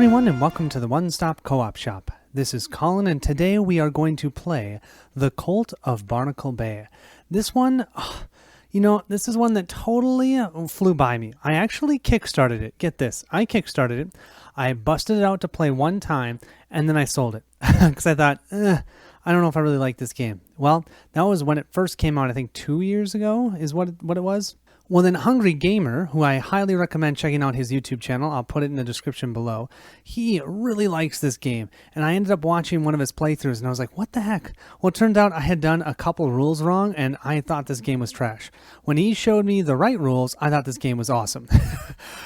everyone, and welcome to the One Stop Co-op Shop. This is Colin, and today we are going to play The Cult of Barnacle Bay. This one, this is one that totally flew by me. I actually kickstarted it. Get this. I kickstarted it. I busted it out to play one time, and then I sold it. Because I thought, I don't know if I really like this game. Well, that was when it first came out, I think 2 years ago is what it was. Well, then Hungry Gamer, who I highly recommend checking out his YouTube channel, I'll put it in the description below, he really likes this game, and I ended up watching one of his playthroughs, and I was like, what the heck? Well, it turned out I had done a couple rules wrong, and I thought this game was trash. When he showed me the right rules, I thought this game was awesome.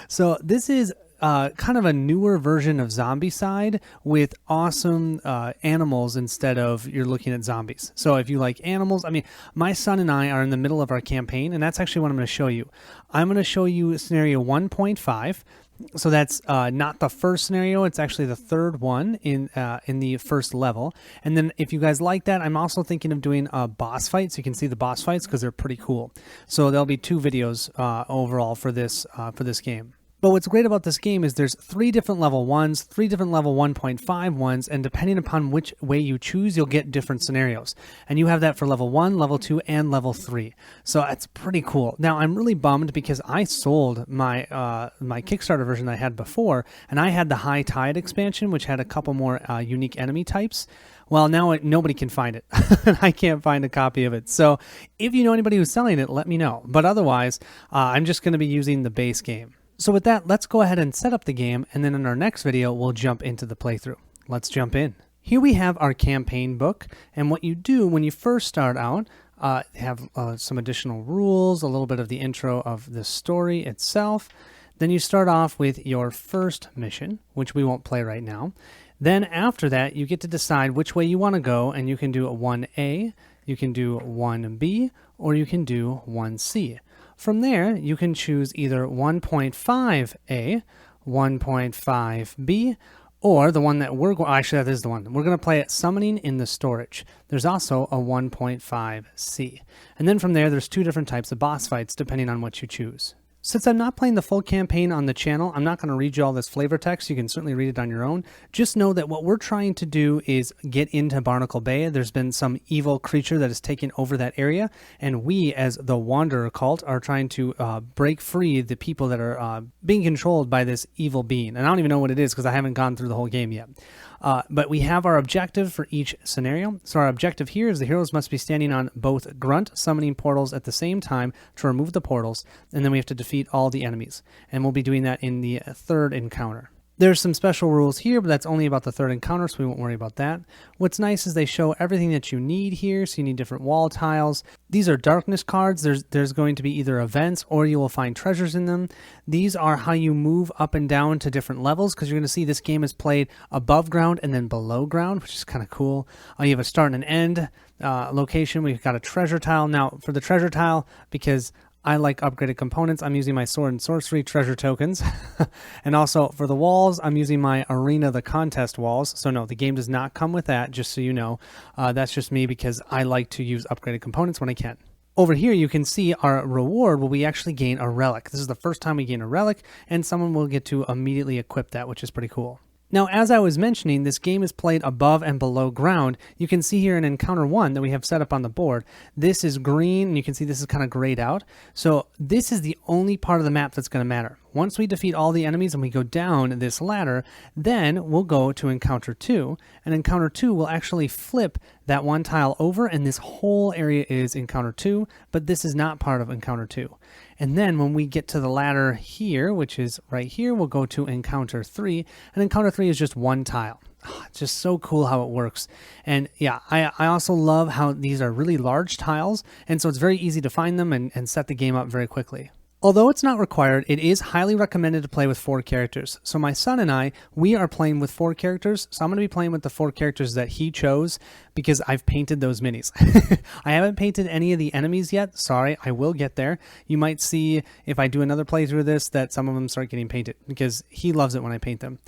So this is kind of a newer version of Zombicide with awesome animals instead of you're looking at zombies. So if you like animals, I mean, my son and I are in the middle of our campaign, and that's actually what I'm going to show you. I'm going to show you scenario 1.5. So that's not the first scenario. It's actually the third one in the first level. And then if you guys like that, I'm also thinking of doing a boss fight, so you can see the boss fights because they're pretty cool. So there'll be 2 videos overall for this game. But what's great about this game is there's 3 different level 1s, 3 different level 1.5 ones, and depending upon which way you choose, you'll get different scenarios. And you have that for level 1, level 2, and level 3. So that's pretty cool. Now, I'm really bummed because I sold my my Kickstarter version that I had before, and I had the High Tide expansion, which had a couple more unique enemy types. Well, now nobody can find it. I can't find a copy of it. So if you know anybody who's selling it, let me know. But otherwise, I'm just going to be using the base game. So with that, let's go ahead and set up the game, and then in our next video, we'll jump into the playthrough. Let's jump in. Here we have our campaign book, and what you do when you first start out, have some additional rules, a little bit of the intro of the story itself. Then you start off with your first mission, which we won't play right now. Then after that, you get to decide which way you want to go, and you can do a 1A, you can do 1B, or you can do 1C. From there, you can choose either 1.5A, 1.5B, or the one that we're going... Actually, that is the one. We're going to play it Summoning in the Storage. There's also a 1.5C. And then from there, there's 2 different types of boss fights, depending on what you choose. Since I'm not playing the full campaign on the channel, I'm not going to read you all this flavor text. You can certainly read it on your own. Just know that what we're trying to do is get into Barnacle Bay. There's been some evil creature that has taken over that area, and we, as the Wanderer cult, are trying to break free the people that are being controlled by this evil being. And I don't even know what it is because I haven't gone through the whole game yet. But we have our objective for each scenario. So our objective here is the heroes must be standing on both grunt summoning portals at the same time to remove the portals, and then we have to defeat all the enemies. And we'll be doing that in the 3rd encounter. There's some special rules here, but that's only about the 3rd encounter, so we won't worry about that. What's nice is they show everything that you need here, so you need different wall tiles. These are darkness cards. There's going to be either events or you will find treasures in them. These are how you move up and down to different levels, because you're going to see this game is played above ground and then below ground, which is kind of cool. You have a start and an end location. We've got a treasure tile. Now, for the treasure tile, because I like upgraded components, I'm using my sword and sorcery treasure tokens. And also for the walls, I'm using my arena, the contest walls. So no, the game does not come with that, just so you know. That's just me because I like to use upgraded components when I can. Over here, you can see our reward where we actually gain a relic. This is the first time we gain a relic, and someone will get to immediately equip that, which is pretty cool. Now, as I was mentioning, this game is played above and below ground. You can see here in Encounter 1 that we have set up on the board. This is green, and you can see this is kind of grayed out. So this is the only part of the map that's going to matter. Once we defeat all the enemies and we go down this ladder, then we'll go to Encounter 2. And Encounter 2 will actually flip that one tile over, and this whole area is Encounter 2, but this is not part of Encounter 2. And then when we get to the ladder here, which is right here, we'll go to Encounter 3. And Encounter 3 is just one tile. It's just so cool how it works. And yeah, I also love how these are really large tiles, and so it's very easy to find them and set the game up very quickly. Although it's not required, it is highly recommended to play with 4 characters. So my son and I, we are playing with 4 characters. So I'm going to be playing with the 4 characters that he chose because I've painted those minis. I haven't painted any of the enemies yet. Sorry, I will get there. You might see if I do another playthrough of this that some of them start getting painted because he loves it when I paint them.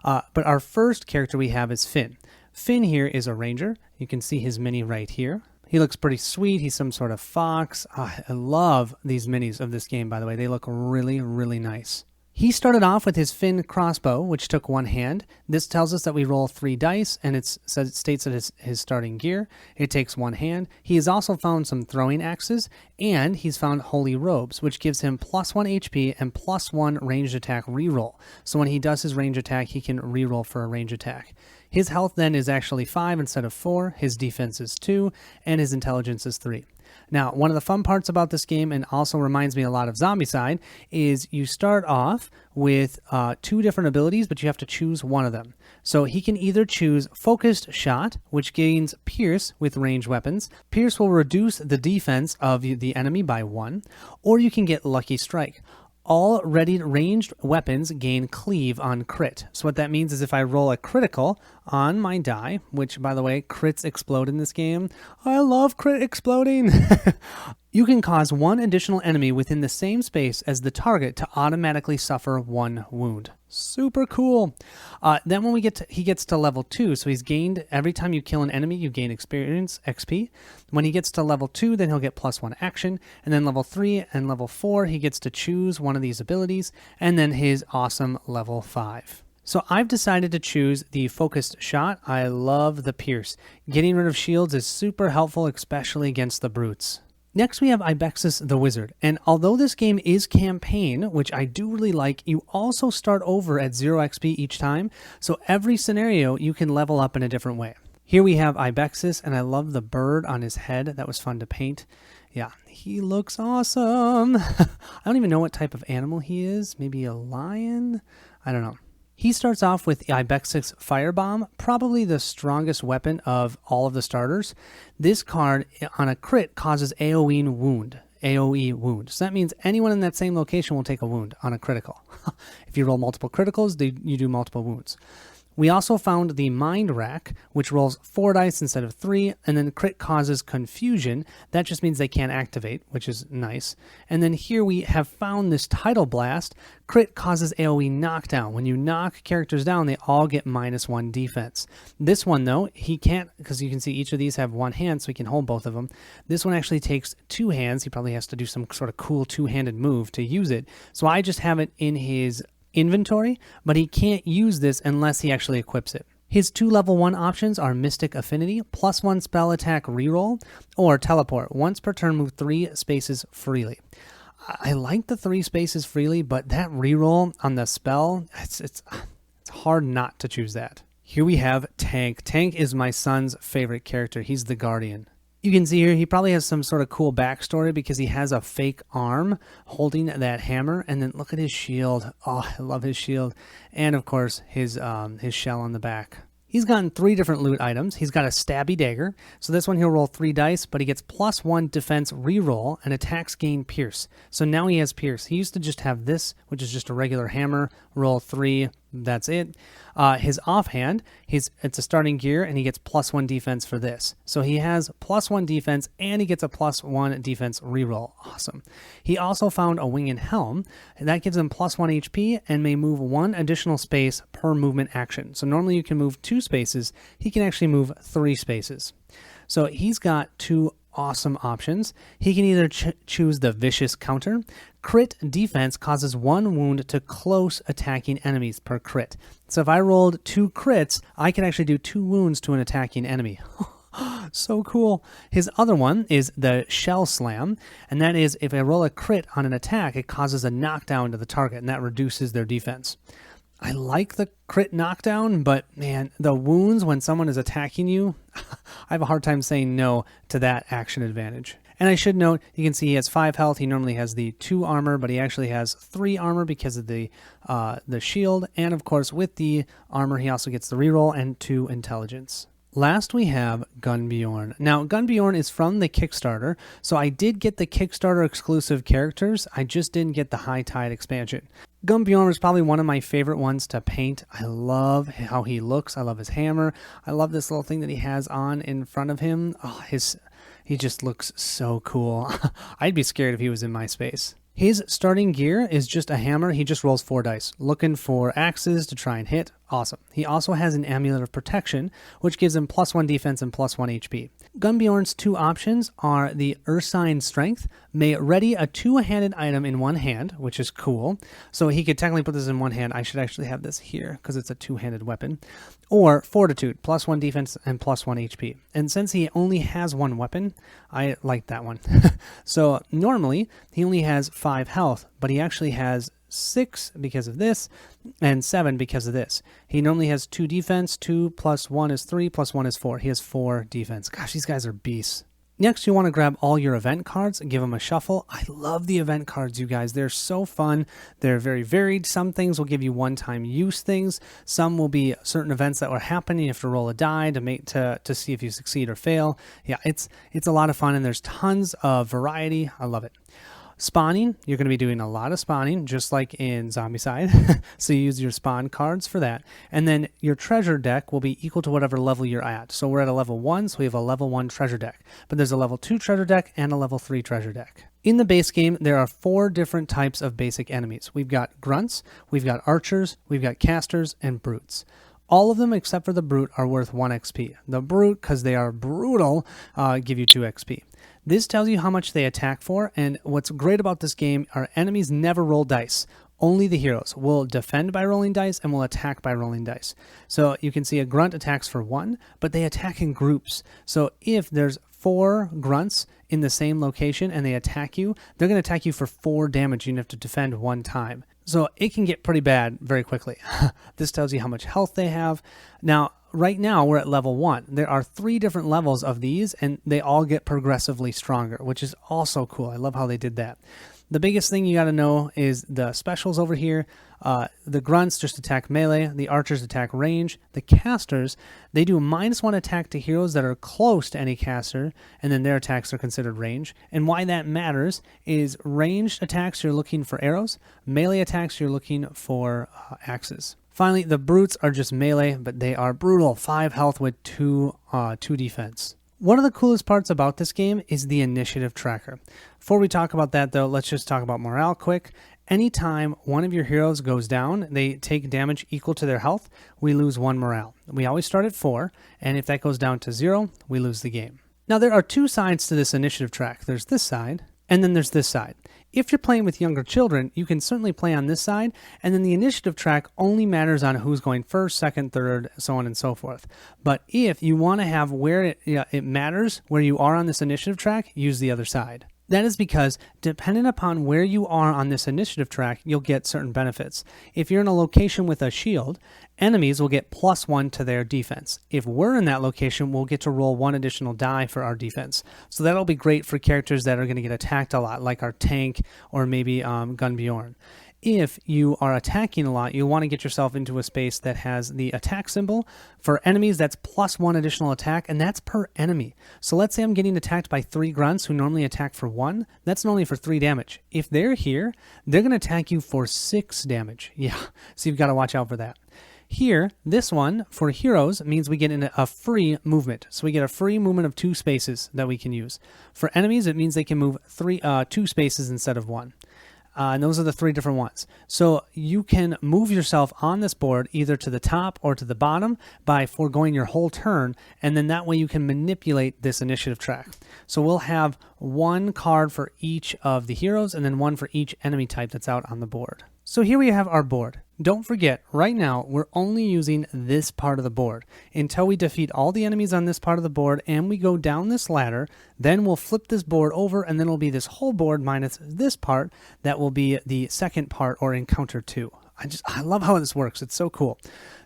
But our first character we have is Finn. Finn here is a ranger. You can see his mini right here. He looks pretty sweet. He's some sort of fox. I love these minis of this game, by the way. They look really, really nice. He started off with his Finn crossbow, which took 1 hand. This tells us that we roll 3 dice, and it states that his starting gear. It takes 1 hand. He has also found some throwing axes, and he's found holy robes, which gives him +1 HP and +1 ranged attack reroll. So when he does his range attack, he can reroll for a range attack. His health then is actually 5 instead of 4, his defense is 2, and his intelligence is 3. Now, one of the fun parts about this game, and also reminds me a lot of Zombicide, is you start off with 2 different abilities, but you have to choose one of them. So he can either choose Focused Shot, which gains Pierce with ranged weapons. Pierce will reduce the defense of the enemy by 1, or you can get Lucky Strike. All ready ranged weapons gain cleave on crit. So what that means is if I roll a critical on my die, which by the way, crits explode in this game. I love crit exploding. You can cause 1 additional enemy within the same space as the target to automatically suffer 1 wound. Super cool. Then when he gets to level 2, so he's gained, every time you kill an enemy, you gain experience, XP. When he gets to level 2, then he'll get +1 action, and then level 3 and level 4, he gets to choose one of these abilities, and then his awesome level 5. So I've decided to choose the Focused Shot. I love the Pierce. Getting rid of shields is super helpful, especially against the brutes. Next, we have Ibexus the Wizard, and although this game is campaign, which I do really like, you also start over at 0 XP each time, so every scenario you can level up in a different way. Here we have Ibexus, and I love the bird on his head. That was fun to paint. Yeah, he looks awesome. I don't even know what type of animal he is. Maybe a lion? I don't know. He starts off with Ibexus Firebomb, probably the strongest weapon of all of the starters. This card, on a crit, causes AoE wound. AoE wound. So that means anyone in that same location will take a wound on a critical. If you roll multiple criticals, you do multiple wounds. We also found the Mind Rack, which rolls 4 dice instead of 3, and then crit causes confusion. That just means they can't activate, which is nice. And then here we have found this Tidal Blast. Crit causes AoE knockdown. When you knock characters down, they all get -1 defense. This one, though, he can't, because you can see each of these have 1 hand, so he can hold both of them. This one actually takes 2 hands. He probably has to do some sort of cool 2-handed move to use it. So I just have it in his inventory, but he can't use this unless he actually equips it. His 2 level 1 options are Mystic Affinity, +1 spell attack reroll, or Teleport. Once per turn, move 3 spaces freely. I like the 3 spaces freely, but that reroll on the spell, it's hard not to choose that. Here we have Tank. Tank is my son's favorite character. He's the Guardian. You can see here he probably has some sort of cool backstory because he has a fake arm holding that hammer, and then look at his shield. Oh, I love his shield. And of course his shell on the back. He's gotten 3 different loot items. He's got a stabby dagger. So this one he'll roll 3 dice, but he gets +1 defense reroll and attacks gain pierce. So now he has pierce. He used to just have this, which is just a regular hammer, roll 3, that's it. His offhand, it's a starting gear, and he gets +1 defense for this. So he has +1 defense, and he gets a +1 defense reroll. Awesome. He also found a wing and helm, and that gives him +1 HP and may move 1 additional space per movement action. So normally you can move 2 spaces. He can actually move 3 spaces. So he's got 2 awesome options. He can either choose the Vicious Counter. Crit defense causes 1 wound to close attacking enemies per crit. So if I rolled 2 crits, I can actually do 2 wounds to an attacking enemy. So cool. His other one is the Shell Slam, and that is if I roll a crit on an attack, it causes a knockdown to the target, and that reduces their defense. I like the crit knockdown, but man, the wounds when someone is attacking you, I have a hard time saying no to that action advantage. And I should note, you can see he has 5 health. He normally has the 2 armor, but he actually has 3 armor because of the shield. And of course, with the armor, he also gets the reroll and 2 intelligence. Last, we have Gunbjorn. Now, Gunbjorn is from the Kickstarter, so I did get the Kickstarter exclusive characters. I just didn't get the High Tide expansion. Gunbjorn is probably one of my favorite ones to paint. I love how he looks. I love his hammer. I love this little thing that he has on in front of him. Oh, he just looks so cool. I'd be scared if he was in my space. His starting gear is just a hammer. He just rolls 4 dice, looking for axes to try and hit. Awesome. He also has an Amulet of Protection, which gives him +1 defense and +1 HP. Gunbjorn's 2 options are the Ursine Strength, may ready a 2-handed item in one hand, which is cool. So he could technically put this in one hand. I should actually have this here because it's a 2-handed weapon. Or Fortitude, +1 defense and +1 HP. And since he only has one weapon, I like that one. So normally he only has 5 health, but he actually has 6 because of this, and 7 because of this. He normally has 2 defense, 2 + 1 is 3, + 1 is 4. He has 4 defense. Gosh, these guys are beasts. Next, you want to grab all your event cards and give them a shuffle. I love the event cards, you guys. They're so fun. They're very varied. Some things will give you one-time use things. Some will be certain events that were happening. You have to roll a die to see if you succeed or fail. Yeah, it's a lot of fun, and there's tons of variety. I love it. Spawning, you're going to be doing a lot of spawning, just like in Zombicide. So you use your spawn cards for that. And then your treasure deck will be equal to whatever level you're at. So we're at a level 1, so we have a level 1 treasure deck. But there's a level 2 treasure deck and a level 3 treasure deck. In the base game, there are 4 different types of basic enemies. We've got grunts, we've got archers, we've got casters, and brutes. All of them except for the brute are worth 1 XP. The brute, because they are brutal, give you 2 XP. This tells you how much they attack for, and what's great about this game are enemies never roll dice. Only the heroes will defend by rolling dice and will attack by rolling dice. So you can see a grunt attacks for 1, but they attack in groups. So if there's 4 grunts in the same location and they attack you, they're going to attack you for 4 damage. You have to defend 1 time. So it can get pretty bad very quickly. This tells you how much health they have. Now, right now we're at level 1. There are 3 different levels of these, and they all get progressively stronger, which is also cool. I love how they did that. The biggest thing you got to know is the specials over here. The grunts just attack melee. The archers attack range. The casters, they do a -1 attack to heroes that are close to any caster, and then their attacks are considered range. And why that matters is ranged attacks, you're looking for arrows. Melee attacks, you're looking for axes. Finally, the brutes are just melee, but they are brutal. 5 health with 2 defense. One of the coolest parts about this game is the initiative tracker. Before we talk about that, though, let's just talk about morale quick. Anytime one of your heroes goes down, they take damage equal to their health, we lose 1 morale. We always start at 4, and if that goes down to 0, we lose the game. Now, there are 2 sides to this initiative track. There's this side, and then there's this side. If you're playing with younger children, you can certainly play on this side, and then the initiative track only matters on who's going first, second, third, so on and so forth. But if you want to have where it matters, where you are on this initiative track, use the other side. That is because, depending upon where you are on this initiative track, you'll get certain benefits. If you're in a location with a shield, enemies will get +1 to their defense. If we're in that location, we'll get to roll 1 additional die for our defense. So that'll be great for characters that are going to get attacked a lot, like our tank or maybe Gunbjorn. If you are attacking a lot, you'll want to get yourself into a space that has the attack symbol. For enemies, that's +1 additional attack, and that's per enemy. So let's say I'm getting attacked by 3 grunts who normally attack for 1. That's only for 3 damage. If they're here, they're going to attack you for 6 damage. Yeah, so you've got to watch out for that. Here, this one, for heroes, means we get a free movement. So we get a free movement of 2 spaces that we can use. For enemies, it means they can move 2 spaces instead of 1. And those are the 3 different ones. So you can move yourself on this board either to the top or to the bottom by foregoing your whole turn, and then that way you can manipulate this initiative track. So we'll have 1 card for each of the heroes and then 1 for each enemy type that's out on the board. So here we have our board. Don't forget, right now, we're only using this part of the board. Until we defeat all the enemies on this part of the board and we go down this ladder, then we'll flip this board over and then it'll be this whole board minus this part that will be the second part or encounter 2. I love how this works. It's so cool.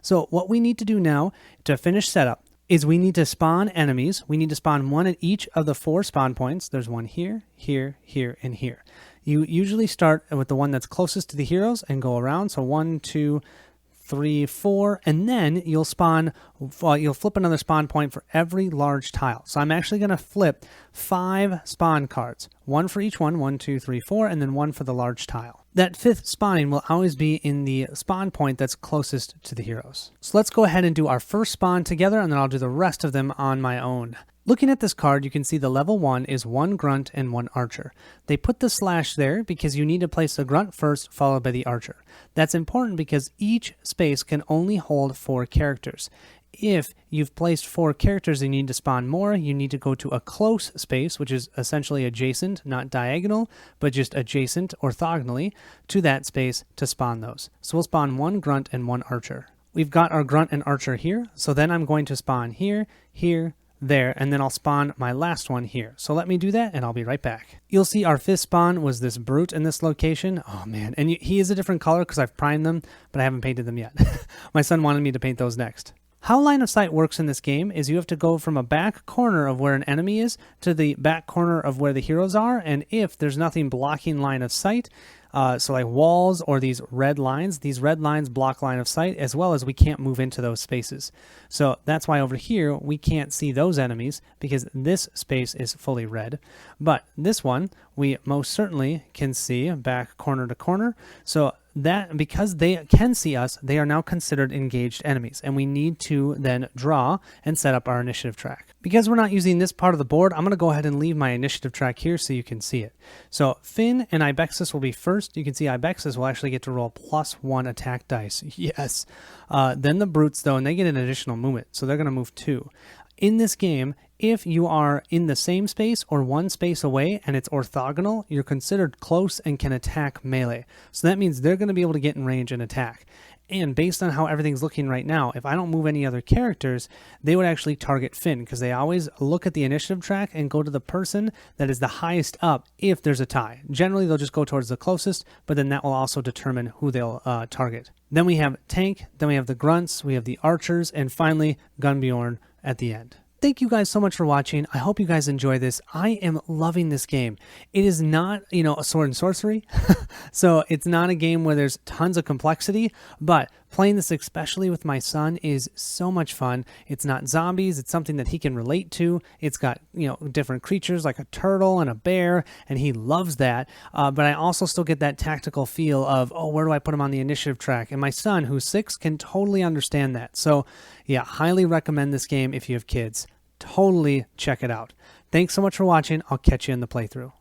So what we need to do now to finish setup is we need to spawn enemies. We need to spawn 1 at each of the 4 spawn points. There's 1 here, here, here, and here. You usually start with the one that's closest to the heroes and go around. So 1, 2, 3, 4, and then you'll spawn you'll flip another spawn point for every large tile. So I'm actually going to flip 5 spawn cards, 1 for each one, 1, 2, 3, 4, and then 1 for the large tile. That 5th spawning will always be in the spawn point that's closest to the heroes. So let's go ahead and do our first spawn together, and then I'll do the rest of them on my own. Looking at this card, you can see the level 1 is 1 grunt and 1 archer. They put the slash there because you need to place the grunt first, followed by the archer. That's important because each space can only hold 4 characters. If you've placed 4 characters and you need to spawn more, you need to go to a close space, which is essentially adjacent, not diagonal, but just adjacent orthogonally to that space to spawn those. So we'll spawn 1 grunt and 1 archer. We've got our grunt and archer here, so then I'm going to spawn here, here, there, and then I'll spawn my last one here. So let me do that and I'll be right back. You'll see our 5th spawn was this brute in this location. Oh man, and he is a different color because I've primed them, but I haven't painted them yet. My son wanted me to paint those next. How line of sight works in this game is you have to go from a back corner of where an enemy is to the back corner of where the heroes are, and if there's nothing blocking line of sight, so like walls or these red lines block line of sight, as well as we can't move into those spaces. So that's why over here we can't see those enemies because this space is fully red. But this one we most certainly can see back corner to corner. So that because they can see us, they are now considered engaged enemies, and we need to then draw and set up our initiative track. Because we're not using this part of the board, I'm going to go ahead and leave my initiative track here so you can see it. So Finn and Ibexus will be first. You can see Ibexus will actually get to roll +1 attack dice. Yes. Then the brutes, though, and they get an additional movement, so they're going to move 2. In this game, if you are in the same space or 1 space away and it's orthogonal, you're considered close and can attack melee. So that means they're going to be able to get in range and attack. And based on how everything's looking right now, if I don't move any other characters, they would actually target Finn because they always look at the initiative track and go to the person that is the highest up if there's a tie. Generally, they'll just go towards the closest, but then that will also determine who they'll target. Then we have Tank, then we have the Grunts, we have the Archers, and finally Gunbjorn at the end. Thank you guys so much for watching. I hope you guys enjoy this. I am loving this game. It is not, a sword and sorcery, so it's not a game where there's tons of complexity, but playing this especially with my son is so much fun. It's not zombies. It's something that he can relate to. It's got, different creatures like a turtle and a bear, and he loves that. But I also still get that tactical feel of, where do I put him on the initiative track? And my son, who's 6, can totally understand that. So yeah, highly recommend this game if you have kids. Totally check it out. Thanks so much for watching. I'll catch you in the playthrough.